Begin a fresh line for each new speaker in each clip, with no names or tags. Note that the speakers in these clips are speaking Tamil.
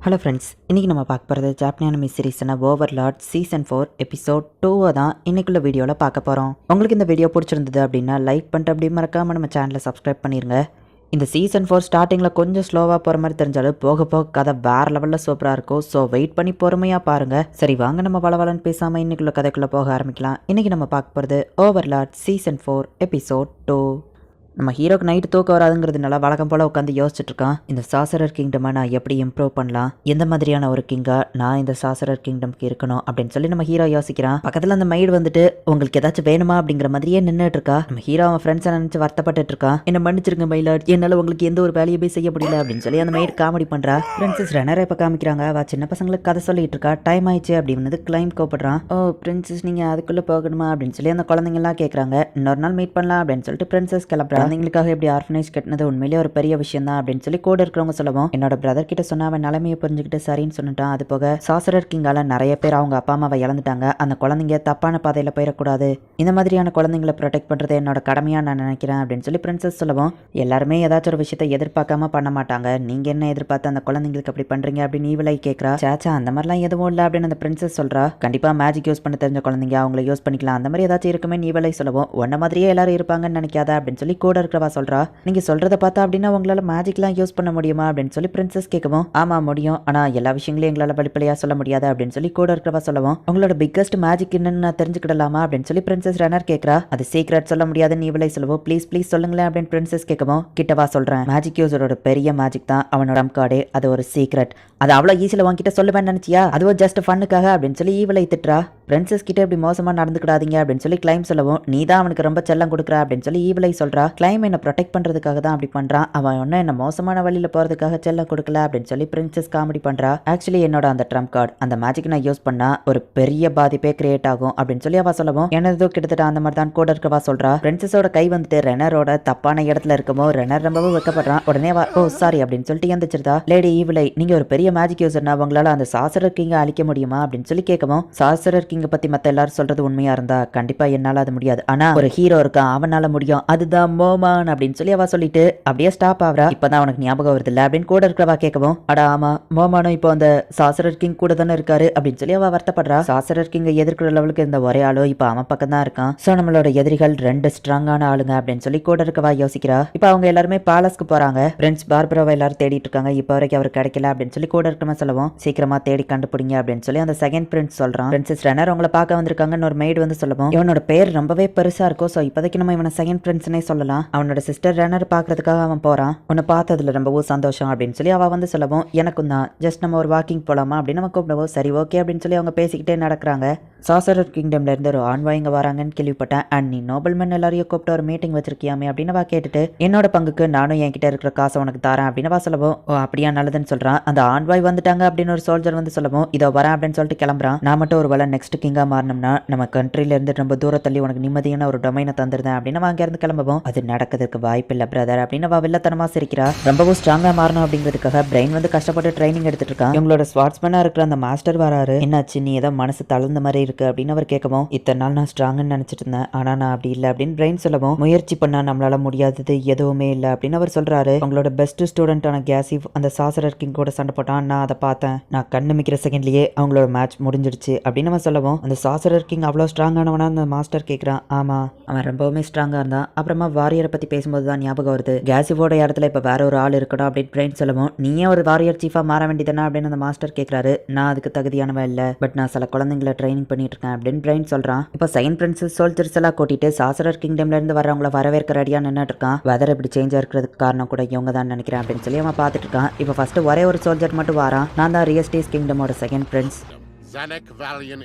ஹலோ ஃப்ரெண்ட்ஸ், இன்றைக்கி நம்ம பார்க்க போகிறது ஜாப்பனியான சீரீஸான ஓவர்லார்ட் சீசன் 4 எபிசோட் 2 தான் இன்னைக்குள்ள வீடியோவில் பார்க்க போகிறோம். உங்களுக்கு இந்த வீடியோ பிடிச்சிருந்தது அப்படின்னா லைக் பண்ணிட்டு அப்படியே மறக்காமல் நம்ம சேனலை சப்ஸ்கிரைப் பண்ணிடுங்க. இந்த சீசன் 4 ஸ்டார்டிங்கில் கொஞ்சம் ஸ்லோவாக போகிற மாதிரி தெரிஞ்சாலும் போக போக கதை வேறு லெவலில் சூப்பராக இருக்கும். ஸோ வெயிட் பண்ணி பொறுமையாக பாருங்கள். சரி வாங்க நம்ம வளவலன்னு பேசாமல் இன்னைக்குள்ள கதைக்குள்ளே போக ஆரம்பிக்கலாம். இன்றைக்கி நம்ம பார்க்க போகிறது ஓவர்லார்ட் சீசன் 4 எபிசோட் 2. நம்ம ஹீரோக்கு நைட்டு தூக்கம் வராதுங்கிறதுனால வழக்கம் போல் உட்காந்து யோசிச்சுட்டு இருக்கான். இந்த சாசரர் கிங்டமை நான் எப்படி இம்ப்ரூவ் பண்ணலாம், எந்த மாதிரியான ஒரு கிங்கா நான் இந்த சாசரர் கிங்டம்க்கு இருக்கணும் அப்படின்னு சொல்லி நம்ம ஹீரோ யோசிக்கிறான். பக்கத்தில் அந்த மைடு வந்துட்டு உங்களுக்கு ஏதாச்சும் வேணுமா அப்படிங்கிற மாதிரியே நின்றுட்டு இருக்கா. நம்ம ஹீரோ அவன் ஃப்ரெண்ட்ஸை நினச்சி வருத்தப்பட்டு இருக்கா. என்ன மன்னிச்சிருங்க மயிலாட், என்னால் உங்களுக்கு எந்த ஒரு வேலையுமே செய்ய முடியல அப்படின்னு சொல்லி அந்த மைடு காமெடி பண்ணுறா. பிரின்சஸ் ரெனரை இப்போ காமிக்கிறாங்க. அவள் சின்ன பசங்களுக்கு கதை சொல்லிட்டு இருக்கா. டைம் ஆயிடுச்சு அப்படின்னு கிளைம் கூப்பிடுறான். ஓ பிரின்சஸ் நீங்கள் அதுக்குள்ளே போகணுமா அப்படின்னு சொல்லி அந்த குழந்தைங்கலாம் கேட்குறாங்க. இன்னொரு நாள் மீட் பண்ணலாம் அப்படின்னு சொல்லிட்டு பிரின்சஸ் கிளம்புறா. குழந்தைங்களுக்காக எப்படி ஆர்ஃபனேஜ் கட்டினது உண்மையிலே ஒரு பெரிய விஷயம் தான் அப்படின்னு சொல்லி கூட இருக்கிறவங்க சொல்லவும், என்னோட பிரதர் கிட்ட சொன்னா அவன் நிலைமையை புரிஞ்சுக்கிட்டு சரின்னு சொல்லிட்டான். அது போக சாசரர் கிங்கால நிறைய பேர் அவங்க அப்பா அம்மாவை இழந்துட்டாங்க. அந்த குழந்தைங்க தப்பான பாதையில போயிடக்கூடாது. இந்த மாதிரியான குழந்தைங்களை ப்ரொடெக்ட் பண்றது என்னோட கடமையா நான் நினைக்கிறேன் அப்படின்னு சொல்லி பிரின்சஸ் சொல்லவும், எல்லாருமே ஏதாச்சும் ஒரு விஷயத்தை எதிர்பார்க்காம பண்ண மாட்டாங்க. நீங்க என்ன எதிர்பார்த்து அந்த குழந்தைங்களுக்கு அப்படி பண்றீங்க அப்படின்னு ஈவலை கேட்கறா. சாச்சா அந்த மாதிரிலாம் எதுவும் இல்லை அப்படின்னு அந்த பிரின்சஸ் சொல்றா. கண்டிப்பா மேஜிக் யூஸ் பண்ண தெரிஞ்ச குழந்தைங்க அவங்கள யூஸ் பண்ணிக்கலாம், அந்த மாதிரி ஏதாச்சும் இருக்குமே ஈவலை சொல்லவும், உன்ன மாதிரியே எல்லாரும் இருப்பாங்கன்னு நினைக்காத அப்படின்னு சொல்லி கூட இருக்கிறவா சொல்றா. நீங்க சொல்றத பார்த்தா அப்படின்னா உங்களால மேஜிக்லாம் யூஸ் பண்ண முடியுமா அப்படின்னு சொல்லி பிரின்சஸ் கேட்கவும், ஆமா முடியும், ஆனா எல்லா விஷயங்களையும் எங்களால வெளிப்படையா சொல்ல முடியாது அப்படின்னு சொல்லி கூட இருக்கிறவா சொல்லவும், உங்களோட பிக்கஸ்ட் மேஜிக் என்னன்னு நான் தெரிஞ்சுக்கிடலாமா அப்படின்னு சொல்லி பிரின்சஸ் ரன்னர் கேட்கறா. அது சீக்ரெட் சொல்ல முடியாதுன்னு இவளை சொல்லவும், ப்ளீஸ் ப்ளீஸ் சொல்லுங்களேன் அப்படின்னு பிரின்சஸ் கேட்கவும், கிட்டவா சொல்றேன், மேஜிக் யூஸரோட பெரிய மேஜிக் தான் அவனோட கார்டு, அது ஒரு சீக்ரெட், அது அவ்வளோ ஈஸியில் உங்ககிட்ட சொல்லுவேன்னு நினைச்சியா, அதுவும் ஜஸ்ட் ஃபன்னுக்காக அப்படின்னு சொல்லி ஈவலை திட்டுறா. பிரின்சஸ் கிட்ட இப்படி மோசமா நடந்துக்கிடாதீங்க அப்படின்னு சொல்லி கிளைம் சொல்லவும், நீ தான் அவனுக்கு ரொம்ப செல்லம் கொடுக்குற அப்படின்னு சொல்லி ஈவலை சொல்றா. கிளைம் என்ன ப்ரொடெக்ட் பண்றதுக்காக தான் அப்படி பண்றான், அவன் ஒன்னும் என்ன மோசமான வழியில போறதுக்காக செல்லம் கொடுக்கல அப்படின்னு சொல்லி பிரின்சஸ் காமெடி பண்றா. ஆக்சுவலி என்னோட அந்த ட்ரம்ப் கார்டு, அந்த மேஜிக் நான் யூஸ் பண்ணா ஒரு பெரிய பாதிப்பே கிரியேட் ஆகும் அப்படின்னு சொல்லி அவ சொல்லவும், எனதோ கிட்டத்தட்ட அந்த மாதிரி தான் கூட இருக்கவா சொல்றா. பிரின்சஸோட கை வந்துட்டு ரெனரோட தப்பான இடத்துல இருக்கமோ ரெனர் ரொம்பவும் வெக்கப்படுறான். உடனே ஓ சாரி அப்படின்னு சொல்லிட்டு எந்திரிச்சிருந்தா. லேடி ஈவலை, நீங்க ஒரு பெரிய மேஜிக் யூசர்னா உங்களால அந்த சாசரர் கிங்க அழிக்க முடியுமா அப்படின்னு சொல்லி கேட்கவும், சாசரர் கிங்க பத்தி மத்த எல்லாரும் சொல்றது உண்மையா இருந்தா கண்டிப்பா என்னால அது முடியாது, ஆனா ஒரு ஹீரோ இருக்கான் அவனால முடியும், அதுதான் மோமான் அப்படின்னு சொல்லி அவ சொல்லிட்டு அப்படியே ஸ்டாப் ஆகுறா. இப்பதான் அவனுக்கு ஞாபகம் வருது இல்ல அப்படின்னு கூட இருக்கிறவா கேட்கவும், அடா ஆமா மோமானும் இப்போ அந்த சாசரர் கிங் கூட தானே இருக்காரு அப்படின்னு சொல்லி அவ வருத்தப்படுறா. சாசரர் கிங்க எதிர்க்கிற லெவலுக்கு இந்த ஒரே ஆளோ இப்ப அவன் பக்கம் தான் இருக்கான். சோ நம்மளோட எதிரிகள் ரெண்டு ஸ்ட்ராங்கான ஆளுங்க அப்படின்னு சொல்லி கூட இருக்கவா யோசிக்கிறா. இப்ப அவங்க எல்லாருமே பேலஸ்க்கு போறாங்க. பிரின்ஸ் பார்பரோவை எல்லாரும் தேடிட்டு இருக்காங்க. இப்ப வரைக்கும் அவர் கிடைக்கல அப்படின்னு சொல்லி கூட இருக்கமா சொல்லவும், சீக்கிரமா தேடி கண்டுபிடிங்க அப்படின்னு சொல்லி அந்த செகண்ட் பிரின்ஸ் சொல்றான். பிரின்சஸ் ரெனர் உங்களை பார்க்க வந்திருக்காங்கன்னு ஒரு மெய்டு வந்து சொல்லவும், இவனோட பேர் ரொம்பவே பெருசா இருக்கும். சோ இப்போதைக்கு நம்ம இவனை செகண்ட் பிரின்ஸ்னே சொல்லலாம். அவனோட சிஸ்டர் ரெனர் பாக்குறதுக்காக அவன் போறான். உன்னை பார்த்ததுல ரொம்பவும் சந்தோஷம் அப்படின்னு சொல்லி அவ வந்து சொல்லவும், எனக்கும் தான், ஜஸ்ட் நம்ம ஒரு வாக்கிங் போலாமா அப்படின்னு நம்ம கூப்பிடவும், சரி ஓகே அப்படின்னு சொல்லி அவங்க பேசிக்கிட்டே நடக்கிறாங்க. சாசரர் கிங்டம்ல இருந்து ஒரு ஆண்வாய் இங்க வராங்கன்னு கேள்விப்பட்டேன். அண்ட் நீ நோபல்மேன் எல்லாரையும் கூப்பிட்டு ஒரு மீட்டிங் வச்சிருக்கியாமே அப்படின்னு அவ கேட்டுட்டு, என்னோட பங்குக்கு நானும் என்கிட்ட இருக்கிற காசை உனக்கு தரேன் அப்படின்னு அவ சொல்லவும், ஓ அப்படியா நல்லதுன்னு சொல்றான். அந்த ஆண்வாய் வந்துட்டாங்க அப்படின்னு ஒரு சோல்ஜர் வந்து சொல்லவும், இதோ வரேன் அப்படின்னு சொல்லிட்டு கிளம்புறான். நான் மட்டும் ஒரு வேலை நெக்ஸ்ட் கிங்கா மாறணும்னா நம்ம கண்ட்ரில இருந்து ரொம்ப தூரம் தள்ளி உனக்கு நிம்மதியான ஒரு டொமைனை தந்துருந்தேன் அப்படின்னு அவன் அங்க இருந்து கிளம்பவும், அது நடக்கிறதுக்கு வாய்ப்பு இல்லை பிரதர் அப்படின்னு அவ வில்லத்தனமா சிரிக்கிறா. ரொம்பவும் ஸ்ட்ராங்கா மாறணும் அப்படிங்கிறதுக்காக பிரெயின் வந்து கஷ்டப்பட்டு ட்ரைனிங் எடுத்துட்டு இருக்கான். இவங்களோட ஸ்வாட்ஸ்மேனா இருக்கிற அந்த மாஸ்டர் வராரு. என்னாச்சு நீ ஏதோ மனசு தளர்ந்த மாதிரி இருக்கு அப்படின்னு அவர் கேட்கவும், இத்தனை நாள் நான் ஸ்ட்ராங்குன்னு நினைச்சிட்டு இருந்தேன், ஆனா நான் அப்படி இல்லை அப்படின்னு பிரெயின் சொல்லவும், முயற்சி பண்ணா நம்மளால முடியாதது எதுவுமே இல்லை அப்படின்னு அவர் சொல்றாரு. உங்களோட பெஸ்ட் ஸ்டூடெண்டான கேசிவ் அந்த சாசரர் கிங் கூட சண்டை போட்டான், நான் அதை பார்த்தேன், நான் கண்ணு மிக்கிற செகண்ட்லயே அவங்களோட மேட்ச் முடிஞ்சிடுச்சு அப்படின்னு அவன் சொல்லவும், அந்த சாசரர் கிங் அவ்வளோ ஸ்ட்ராங்கானவனா அந்த மாஸ்டர் கேட்குறான். ஆமா அவன் ரொம்பவுமே ஸ்ட்ராங்கா இருந்தான். அப்புறமா வாரியரை பத்தி பேசும்போது தான் ஞாபகம் வருது, கேசிவோட இடத்துல இப்ப வேற ஒரு ஆள் இருக்கணும் அப்படின்னு பிரெயின் சொல்லவும், நீயே ஒரு வாரியர் சீஃபா மாற வேண்டியதானே அப்படின்னு அந்த மாஸ்டர் கேட்கிறாரு. நான் அதுக்கு தகுதியானவன் இல்லை, பட் நான் சில குழந்தைங்களை ட்ரைனிங் பண்ணிட்டு இருக்கேன் அப்படின்னு பிரெயின் சொல்றான். இப்போ செகண்ட் பிரின்சஸ் சோல்ஜர்ஸ் எல்லாம் கூட்டிட்டு சாசரர் கிங்டம்ல இருந்து வரவங்கள வரவேற்க ரெடியா நின்னுட்டு இருக்கான். வெதர் இப்படி சேஞ்ச் இருக்கிறதுக்கு காரணம் கூட இவங்க தான் நினைக்கிறேன் அப்படின்னு சொல்லி அவன் பார்த்துட்டு இருக்கான். இப்போ ஃபர்ஸ்ட் ஒரே ஒரு சோல்ஜர் மட்டும் வரான். நான் தான் ரியஸ்டேஸ் கிங்டமோட செகண்ட் பிரின்ஸ்.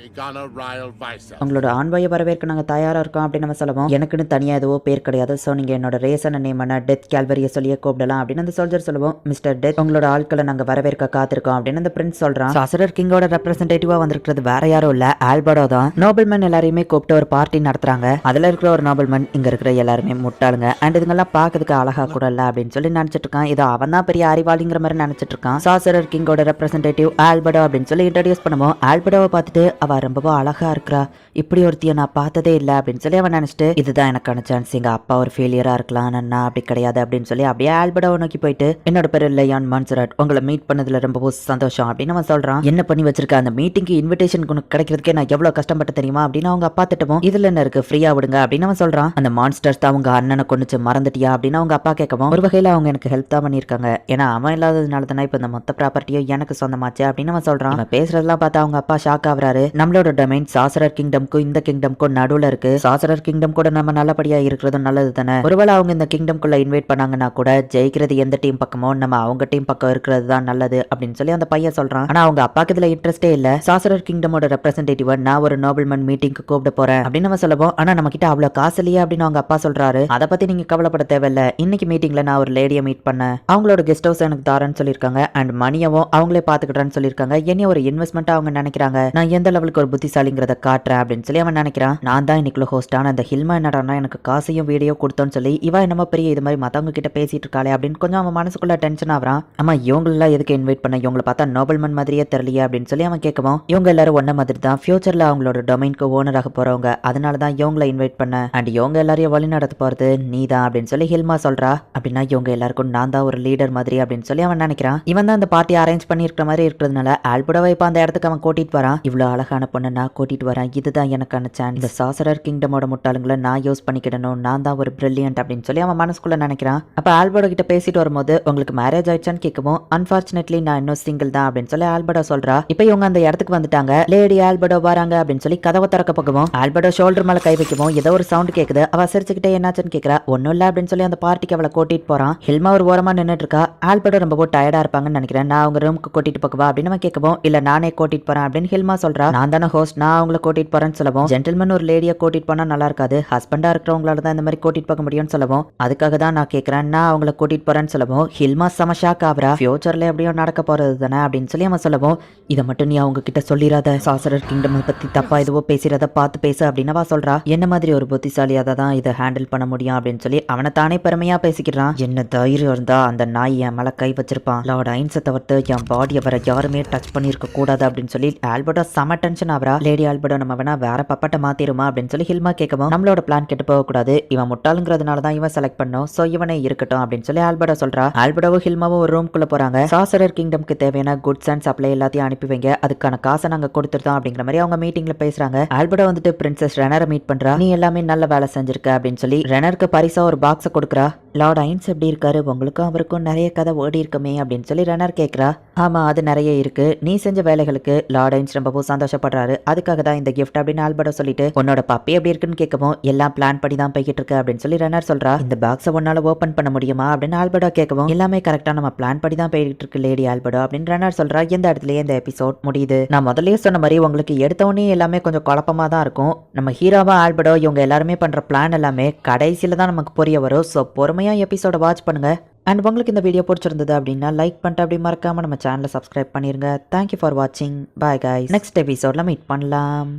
உங்களோட ஆண்வாயை வரவேற்க நாங்கள் தயாரா இருக்கோம் அப்படின்னு நம்ம சொல்லவும், எனக்குன்னு தனியா எதுவோ பேர் கிடையாது, ஸோ நீங்க என்னோட ரேசன நேமான டெத் கேல்வரியை சொல்லியே கூப்பிடலாம் அப்படின்னு அந்த சோல்ஜர் சொல்லுவோம். மிஸ்டர் டெத் உங்களோட ஆட்களை நாங்க வரவேற்க காத்திருக்கோம் அப்படின்னு அந்த பிரின்ஸ் சொல்றான். சாசரர் கிங்கோட ரெப்ரசன்டேட்டிவா வந்திருக்கிறது வேற யாரும் இல்ல, ஆல்பர்டோ தான். நோபல்மேன் எல்லாரையுமே கூப்பிட்டு ஒரு பார்ட்டி நடத்துறாங்க. அதுல இருக்கிற ஒரு நோபல்மேன் இங்க இருக்கிற எல்லாருமே முட்டாளுங்க அண்ட் இதுங்கெல்லாம் பாக்கிறதுக்கு அழகா கூட இல்ல அப்படின்னு சொல்லி நினைச்சிட்டு இருக்கான். இதோ அவன் தான் பெரிய அறிவாளிங்கிற மாதிரி நினைச்சிட்டு இருக்கான். சாசரர் கிங்கோட ரெப்ரசன்டேட்டிவ் ஆல்பர்டோ அப்படின்னு சொல்லி இன்ட்ரோடியூஸ் பண்ணுவோம். ஆல்பர்டோவை பார்த்துட்டு அவ ரொம்பவும் அழகா இருக்கிறா, இப்படி ஒருத்திய நான் பார்த்ததே இல்லை அப்படின்னு சொல்லி அவன் நினைச்சிட்டு இதுதான் எனக்கான சான்ஸ், எங்க அப்பா ஒரு ஃபெயிலியரா இருக்கலாம் ஆனா நான் அப்படி கிடையாது அப்படின்னு சொல்லி அப்படியே ஆல்பர்டோவை நோக்கி போயிட்டு என்னோட பேரு லியான் மான்சரட், உங்களை மீட் பண்ணதுல ரொம்பவும் சந்தோஷம் அப்படின்னு அவன் சொல்றான். என்ன பண்ணி வச்சிருக்க, அந்த மீட்டிங்க்கு இன்விடேஷன் கிடைக்கிறதுக்கே நான் எவ்வளவு கஷ்டப்பட்டு தெரியுமா அப்படின்னு அவங்க அப்பா திட்டவும் இதுல என்ன இருக்கு ஃப்ரீயா விடுங்க அப்படின்னு அவன் சொல்றான். அந்த மான்ஸ்டர்ஸ் தான் அவங்க அண்ணனை கொண்டுச்சு மறந்துட்டியா அப்படின்னு அவங்க அப்பா கேட்கவும் ஒரு வகையில அவங்க எனக்கு ஹெல்ப் தான் பண்ணியிருக்காங்க, ஏன்னா அவன் இல்லாததுனால தானே இப்ப இந்த மொத்த ப்ராப்பர்ட்டியும் எனக்கு சொந்தமாச்சு அப்படின்னு அவன் சொல்றான். அவன் பேசுறதெல்லாம் பார்த்தா அவங்க அப்பா ஷாக் ஆகுறாரு. நம்மளோட டொமைன் சாசரர் கிங்டம்க்கும் இந்த கிங்டம்க்கும் நடுவுல இருக்கு, சாசரர் கிங்டம் கூட நம்ம நல்லபடியா இருக்கிறது நல்லது தானே, ஒருவேளை அவங்க இந்த கிங்டம்குள்ள இன்வைட் பண்ணாங்கன்னா கூட ஜெயிக்கிறது எந்த டீம் பக்கமோ நம்ம அவங்க டீம் பக்கம் இருக்கிறது தான் நல்லது அப்படின்னு சொல்லி அந்த பையன் சொல்றான். ஆனா அவங்க அப்பாக்கு இதுல இன்ட்ரெஸ்டே இல்ல, சாசரர் கிங்டமோட ரெப்ரசன்டேட்டிவ் நான் ஒரு நோபல்மேன் மீட்டிங்க்கு கூப்பிட போறேன் அப்படின்னு நம்ம சொல்லுவோம். ஆனா நம்ம கிட்ட அவ்வளவு காசு இல்லையா அப்படின்னு அவங்க அப்பா சொல்றாரு. அதை பத்தி நீங்க கவலைப்பட தேவையில்ல, இன்னைக்கு மீட்டிங்ல நான் ஒரு லேடியை மீட் பண்ணேன், அவங்களோட கெஸ்ட் ஹவுஸ் எனக்கு தாரன்னு சொல்லியிருக்காங்க அண்ட் மணியவும் அவங்களே பாத்துக்கிட்டான்னு சொல்லியிருக்காங்க, என்ன ஒரு இன்வெஸ்ட்மெண்ட் அவங்க நினைக்கிறாங்க, நான் எந்த லெவலுக்கு ஒரு புத்திசாலிங்கிறத காட்டுறேன் அப்படின்னு சொல்லி அவன் நினைக்கிறான். நான் தான் இன்னைக்குள்ள ஹோஸ்டான அந்த ஹில்மா என்னடானா எனக்கு காசையும் வீடியோ கொடுத்தோன்னு சொல்லி இவன் என்னமோ பெரிய இது மாதிரி மத்தவங்க கிட்ட பேசிட்டு இருக்காளே அப்படின்னு கொஞ்சம் அவன் மனசுக்குள்ள டென்ஷன் ஆகிறான். ஆமா இவங்களெல்லாம் எதுக்கு இன்வைட் பண்ண, இவங்களை பார்த்தா நோபல்மேன் மாதிரியே தெரியலையே அப்படின்னு சொல்லி அவன் கேட்கவும் இவங்க எல்லாரும் ஒன்ன மாதிரி தான் ஃபியூச்சர்ல அவங்களோட டொமைனுக்கு ஓனராக போறவங்க, அதனால தான் இவங்களை இன்வைட் பண்ண அண்ட் இவங்க எல்லாரையும் வழி நடத்த போறது நீ தான் அப்படின்னு சொல்லி ஹில்மா சொல்றா. அப்படின்னா இவங்க எல்லாருக்கும் நான் தான் ஒரு லீடர் மாதிரி அப்படின்னு சொல்லி அவன் நினைக்கிறான். இவன் தான் அந்த பார்ட்டி அரேஞ்ச் பண்ணி இருக்கிற மாதிரி இருக்கிறதுனால ஆல்பர்டோவை இப்ப அந்த இடத்துக்கு அவன் கூட்டிட்டு வரான். இவ்வளவு அழகான பொண்ணை நான் கூட்டிட்டு வரேன், இதுதான் எனக்கான சான்ஸ், இந்த சாசரர் கிங்டமோட முட்டாளுங்களை நான் யூஸ் பண்ணிக்கிடணும், நான் தான் ஒரு பிரில்லியன்ட் அப்படின்னு சொல்லி அவன் மனசுக்குள்ள நினைக்கிறான். அப்ப ஆல்பர்டோ கிட்ட பேசிட்டு வரும்போது உங்களுக்கு மேரேஜ் ஆயிடுச்சான்னு கேட்கவும் அன்பார்ச்சுனேட்லி நான் இன்னும் சிங்கிள் தான் அப்படின்னு சொல்லி ஆல்பர்டோ சொல்றா. இப்ப இவங்க அந்த இடத்துக்கு வந்துட்டாங்க, லேடி ஆல்பர்டோ வராங்க அப்படின்னு சொல்லி கதவை திறக்க போகவும் ஆல்பர்டோ ஷோல்டர் மேல கை வைக்கவும் ஏதோ ஒரு சவுண்ட் கேக்குது. அவ சிரிச்சுக்கிட்டே என்னாச்சுன்னு கேக்குறா. ஒன்னும் இல்ல அப்படின்னு சொல்லி அந்த பார்ட்டிக்கு அவளை கூட்டிட்டு போறான். ஹில்மா ஒரு ஓரமா நின்னுட்டு இருக்கா. ஆல்பர்டோ ரொம்ப டயர்டா இருப்பாங்கன்னு நினைக்கிறேன், நான் அவங்க ரூமுக்கு கூட்டிட்டு போகவா அப்படின்னு அவன் கேட்கவும் இல்ல நானே கூட்டிட்டு போறேன் அப்படின்னு ஹில்மா சொல்றா. நான் தானே ஹோஸ்ட், நான் அவங்களை கூட்டிட்டு போறேன்னு சொல்லவும் ஜென்டில்மேன் ஒரு லேடியை கூட்டிட்டு போனா நல்லா இருக்காது, ஹஸ்பண்டா இருக்கிறவங்களால தான் இந்த மாதிரி கூட்டிட்டு போக முடியும்னு சொல்லவும் அதுக்காக தான் நான் கேட்கறேன், நான் அவங்களை கூட்டிட்டு போறேன்னு சொல்லவும் ஹில்மா சமஷாக் ஆவரா. ஃபியூச்சர்ல எப்படியும் நடக்க போறது தானே அப்படின்னு சொல்லி அவன் சொல்லவும் இதை மட்டும் நீ அவங்க கிட்ட சொல்லிடாத, சாசரர் கிங்டம் பத்தி தப்பா எதுவோ பேசுறத பார்த்து பேச அப்படின்னு அவ சொல்றா. என்ன மாதிரி ஒரு புத்திசாலியாத தான் இதை ஹேண்டில் பண்ண முடியும் அப்படின்னு சொல்லி அவனை தானே பெருமையா பேசிக்கிறான். என்ன தைரியம் இருந்தா அந்த நாய் என் மேல கை வச்சிருப்பான், லார்ட் ஐன்ஸை தவிர்த்து என் பாடியை வர யாருமே டச் பண்ணிருக்க கூடாது அப்படின்னு சொல்லி ஆல்பர்டோ செம டென்ஷன் ஆவரா. லேடி ஆல்பர்டோ நம்ம வேணா வேற பப்பட்ட மாத்திருமா அப்படின்னு சொல்லி ஹில்மா கேட்கவும் நம்மளோட பிளான் கெட்டு போக கூடாது, இவன் முட்டாளுங்கிறதுனால தான் இவன் செலக்ட் பண்ணோம், சோ இவனே இருக்கட்டும் அப்படின்னு சொல்லி ஆல்பர்டோ சொல்றா. ஆல்பர்டோவும் ஹில்மாவும் ஒரு ரூம்குள்ள போறாங்க. சாசரர் கிங்டம்க்கு தேவையான குட்ஸ் அண்ட் சப்ளை எல்லாத்தையும் அனுப்பி வைங்க, அதுக்கான காசை நாங்க கொடுத்துட்டோம் அப்படிங்கிற மாதிரி அவங்க மீட்டிங்ல பேசுறாங்க. ஆல்பர்டோ வந்துட்டு பிரின்சஸ் ரெனரை மீட் பண்றா. நீ எல்லாமே நல்ல வேலை செஞ்சிருக்க அப்படின்னு சொல்லி ரெனருக்கு பரிசா ஒரு பாக்ஸை கொடுக்குறா. லார்ட் ஐன்ஸ் எப்படி இருக்காரு, உங்களுக்கும் அவருக்கும் நிறைய கதை ஓடி இருக்குமே அப்படின்னு சொல்லி ரெனர் கேட்குறா. ஆமா அது நிறைய இருக்கு, நீ செஞ்ச வேலைகளுக்கு லார்ட் ஐன்ஸ் ரொம்பவும் சந்தோஷப்படுறாரு, அதுக்காக தான் இந்த கிஃப்ட் அப்படின்னு ஆல்பர்டோ சொல்லிட்டு உன்னோட பப்பி எப்படி இருக்குன்னு கேட்கவும் எல்லாம் பிளான் பண்ணி தான் போய்கிட்டு இருக்கு அப்படின்னு சொல்லி ரெனர் சொல்றா. இந்த பாக்ஸை ஒன்னால ஓபன் பண்ண முடியுமா அப்படின்னு ஆல்பர்டோ கேட்கவும் எல்லாமே கரெக்டா நம்ம பிளான் பண்ணி தான் போய்கிட்டு இருக்கு லேடி ஆல்பர்டோ அப்படின்னு ரெனர் சொல்றா. இந்த இடத்துலயே இந்த எபிசோட் முடியுது. நான் முதல்லயே சொன்ன மாதிரி உங்களுக்கு எடுத்தவொடனே எல்லாமே கொஞ்சம் குழப்பமா தான் இருக்கும். நம்ம ஹீரோவா ஆல்பர்டோ இவங்க எல்லாருமே பண்ற பிளான் எல்லாமே கடைசியில தான் நமக்கு புரிய வரும். ஸோ பொறுமையா எபிசோட வாட்ச் பண்ணுங்க. அண்ட் உங்களுக்கு இந்த வீடியோ பிடிச்சிருந்தது அப்படின்னா லைக் பண்ணிட்டு அப்படி மறக்காம நம்ம சேனலை சப்ஸ்கிரைப் பண்ணிருங்க. தேங்க்யூ ஃபார் வாட்சிங். பாய் கைஸ், நெக்ஸ்ட் எபிசோட்ல மீட் பண்ணலாம்.